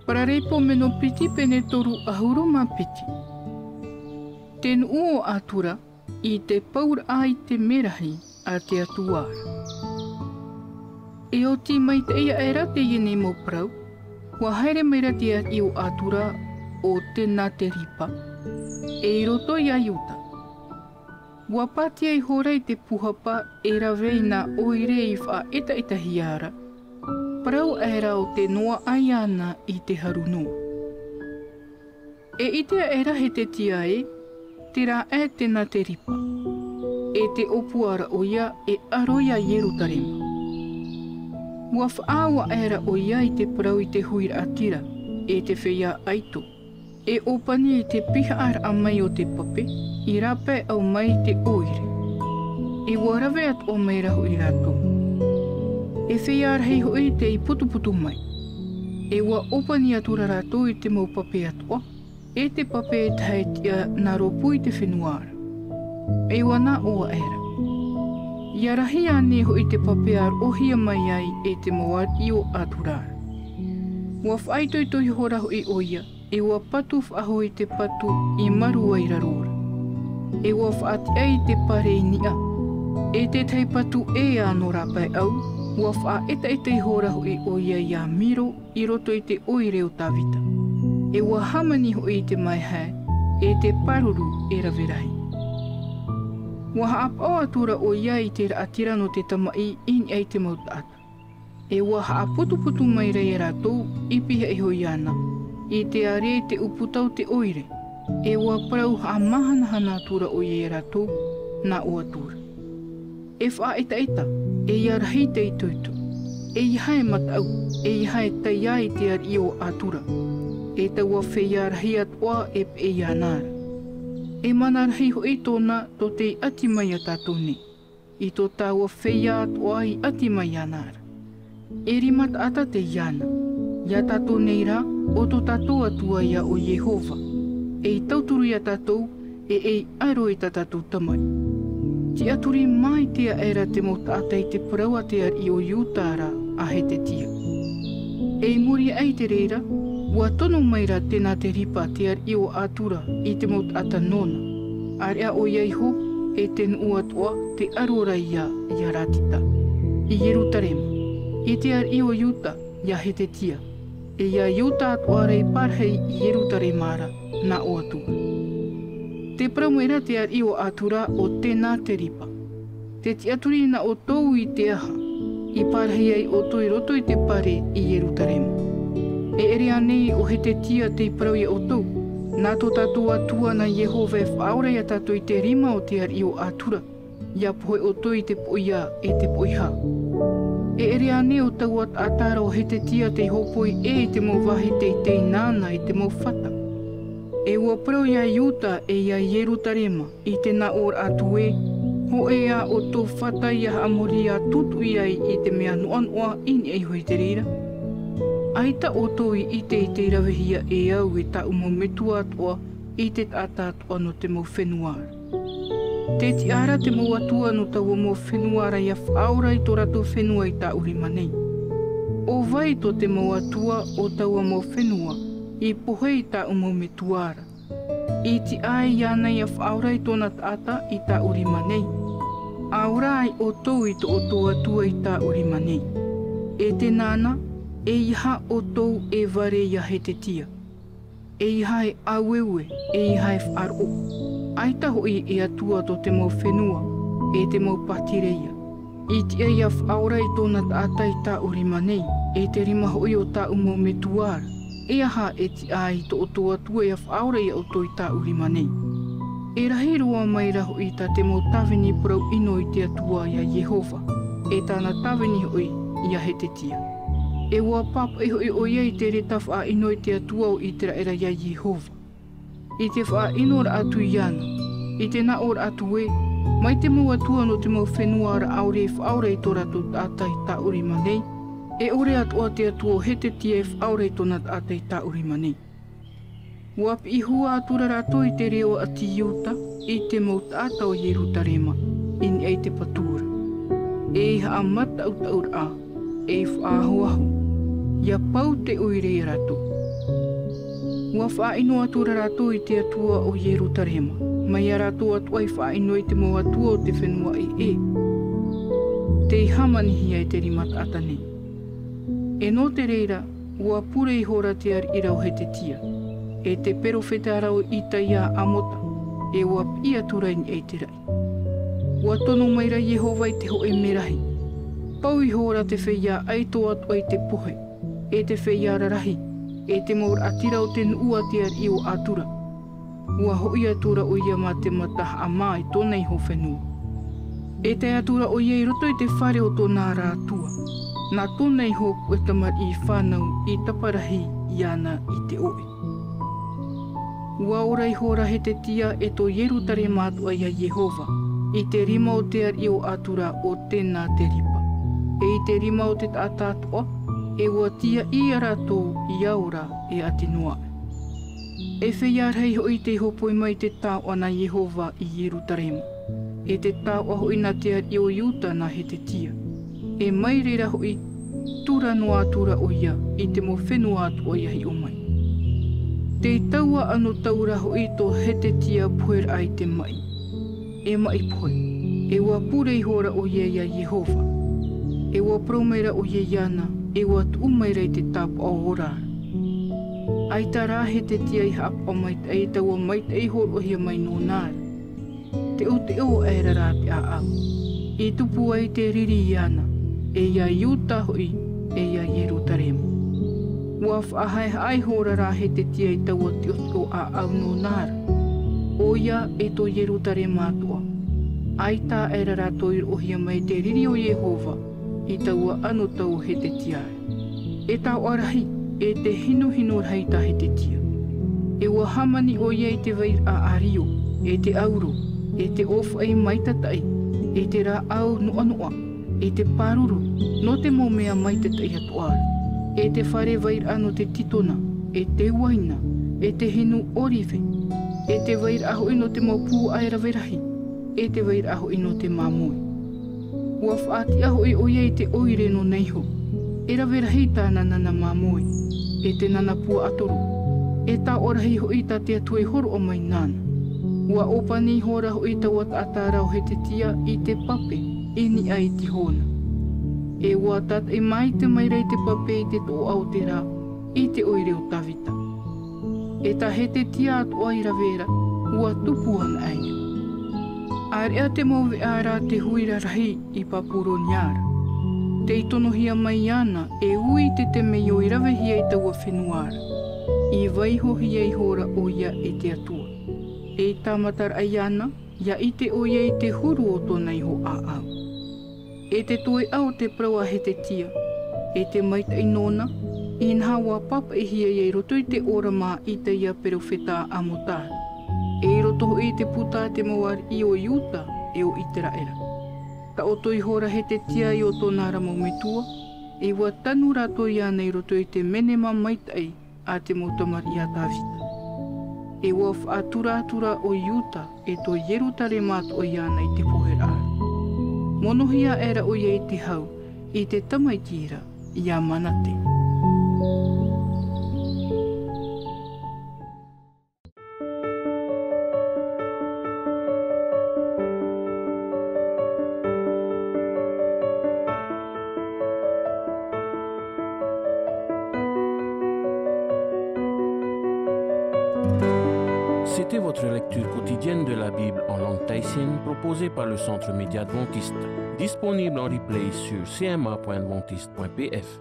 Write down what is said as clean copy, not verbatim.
Pararepo meno piti pene toru ahuru ma piti. Ten uo atura I te paur ai te merahi a te atuara. E o ti mai te ia era te iene mo prau, wa haere meira te I o atura o te nā te ripa, e I roto I ayuta. Wa pati ai horei te puhapa e rawei nā oire I wha eta hiara, prau era o te noa ai ana I te harunua. E itea era he te tia te rā e te nā te ripa, e te opuara o ia e aroia Yerutarema. Wa whaawa era o ia I te parau I te huira atira, e te whea aito, e opani I te piha ar a mai o te pape, I rape au mai te oire. E warawe at o mai rahu I rato. E whea ar hei hoi te I putu mai. E wa opani atura rato I te mau pape atoa, e te pape e tae tia nā ropu I te whenuara. E wana oa era. Ia rahi ane ho I te pape ar ohia mai ai e te moat I o aturara. Wa whaitoi horaho I oia, e wa patu whaho I te patu I maru ai rarora. E wa whaati ai te pare nia, e te tei patu e ano rapai au, wa wha eta I horaho I oia ia miro I roto I te oire o tawita. E wa hamani ho I te mai hae, e te paruru e rawerahi. Wa haapao atura o ia I te atira no te tamai in ai te mautaata. E wa haaputu mai rei e ratou I piha I hoi ana, I te are te uputau te oire, e wa parau haamahana atura o ia e ratou na o atura. E wha eta, e ia rahi te itoito, e I hae matau, e I hae tai ai te ar I o atura. E taua whea rahi atoa e pe I anara. E mana rahi hoi tōna to te ati mai a tātou ne. I tō taua whea atoa I ati mai anara. E rimata ata te iana. Ia tātou nei rā o tō tātou atua ia o Yehova. E I tauturu ia tātou e aero I tātou tamai. Ti aturi mai tea era te mota ata I te paraua te ar I o Iutara a he te tia. E muri ai te reira, Wa tono mai ra tēnā te ripa te ar I o atura I te maut ata nona. Area o iai ho e ten uatoa te arora ia ratita. I Yerutarema. I te ar I o Iuta ia he te tia. E ia Iuta atoa rei parhei I Yerutaremara na o atua. Te pramuera te ar I o atura o tēnā te ripa. Te tiaturi na o tou I te aha. I parhei ai o toi roto I te pare I Yerutarema. E ere anei o he te tia te parau I o tau. Nā tō tātou atua na Yehova e whaora ia tātou I te rima o te ar I o atura. Ia pohe o toi te poia e te poiha. E ere anei o tau at atara o he te tia te hopoi e te mo wahi te nāna I te mo whata. E ua parau ia Iuta e ia Yerutarema I te nā or atue. Ho e a o tō whata ia amori a tutu iai I te mea noanoa ini ei hoi te rira. Aita o toi I te rawehia e au e ta umo metua atoa I te tata atoa no te mau whenuara. Te ti ara te mau atua no tau o mau whenuara ia whaura I tō rato whenua I ta urima nei. O vai to te mau atua o tau o mau whenua I pohe I ta umo metuara. I ti ai iana ia whaura I tōna tata I ta urima nei. Aura ai o tau I tō o tō atua I ta urima nei. E te nana, e iha o tou e ware ia he te tia. E iha e awewe, e iha e wharo. Aita hoi e atua to te mau whenua, e te mau patireia. I ti e ia whaora I tōna tātai tā urima nei, e te rima hoi o tā umo me tuara. E aha e ti ai to o tō atua ia whaora ia o toi tā urima nei. E rahi rua mai raho I tā te mau tawini parau ino I te atua ia Yehova, e tāna tawini hoi ia he te tia. E ua papa iho I o iei te re ta wha ino I te atua o I te raera ia Yehova. I te wha ino ra atu iana, I te na ora atu e, mai te mau atua no te mau whenua ara aure e whaure I tō ratu tātai tā urima nei, e ore atua te atua o he te tia e whaure I tōna tātai tā urima nei. Wapi I hua atura rato I te reo ati Iuta, I te mau tāta o Yerutarema, ini ai te patura. E iha a mata uta ura a, e whaahoaho. Ia pau te oire I rato, Ua whaino atura rato I te atua o Yerutarema. Mai a rato atua I whaino I te mo atua o te whenua I e. Te hamanihi ai te rimata atane. E no te reira, ua pure I hora te ar irau he te tia. E te perofete arau I ta ia amota. E ua pia turaini e te rai. Ua tono maira Yehova I te ho e merahi. Pau I hora te whia aito atu ai te pohe. E te whia rarahi. E te maur atira o te nua te ar I o atura. Ua hoi atura o ia ma te mataha a mai tonei ho whenua. E te atura o iei roto I te whare o tōna rātua. Nā tonei hopu e tamar I whanau I taparahi I ana I te oe. Ua ora I hora he te tia e tō Yerutarema atua ia Yehova. I te rima o te ar I o atura o tēnā te ripa. E I te rima o te tātātua, e ua tia I a rātou I aura e atinua. E whiar hei hoi te hopoi mai te tāo ana Yehova I Yerutarema. E te tāo aho ina te ar I o Iuta na he te tia. E mai reira hoi, tura no atura o ia, I te mo whenua atu o ia hi o mai. Te taua ano taura hoi tō he te tia puer ai te mai. E mai poe, e ua pure I hora o ia ia Yehova. E ua promeira o ia iana, e ua tuumeira I te tapu o horara. Ai tā rā he te tia I hapa o mai te taua mai te hor o hia mai no nāra. Te o e rara te a au. E tupu ai te riri iana, e ia Iuta hoi, e ia Yerutarema. Ua whaahai ai hora rā he te tia I taua te o a au no nāra. O ia e tō Yerutarema atua. Ai tā e rara tō o hia mai te riri o Yehova, I taua ano tau he te tiare. E tau arahi, e te hino rei tā he te tia. E ua hamani o ia I te vair a ario, e te auro, e te ofu ai maitatai, e te rā au noa, e te paruru, no te mo mea maitatai atuara. E te whare vair ano te titona, e te waina, e te hinu orive, e te vair aho ino te maupū aera verahi, e te vair aho ino te mamoi. Ua whaati aho o ia I te oire no neiho, e ra verahi tā nana mamoi, e te nana pua atoru, e tā orahi hoi tā te atue horo o mai nana. Ua opani hora hoi tā wata atarau he te tia I te pape, e ni ai ti hona. E ua tata e mai te mai rei te pape I te tō au te rā, I te oire o tawita. E tā he te tia atu ai ra vera, ua tupu ana aia. Area te mauwe ārā te huira rahi I papuro niara. Te itono hia mai ana e ui te mei o I rawe hia I taua whenuara. I waiho hia I hora o ia e te atua. E tāmatar ai ana, ia I te o ia I te huru o tōna iho a au. E te toe au te praua he te tia. E te maita I nona, I nha wā papa I hia I roto I te ora mā I te ia perofeta amotāra. E roto I te puta te mawar I o Iuta e o Itera era. Ta o toi hora he te tia I o tōna ramo metua, e ua tanu rato I ana I roto I te menema maitai a te motamar I a Davita. E ua whaatura o Iuta e tō Yerutarema atu o I ana I te pohera ara. Monohia era o ia I te hau, I te tamaitira I a manate. C'était votre lecture quotidienne de la Bible en langue tahitienne proposée par le Centre Média Adventiste, disponible en replay sur cma.adventiste.pf.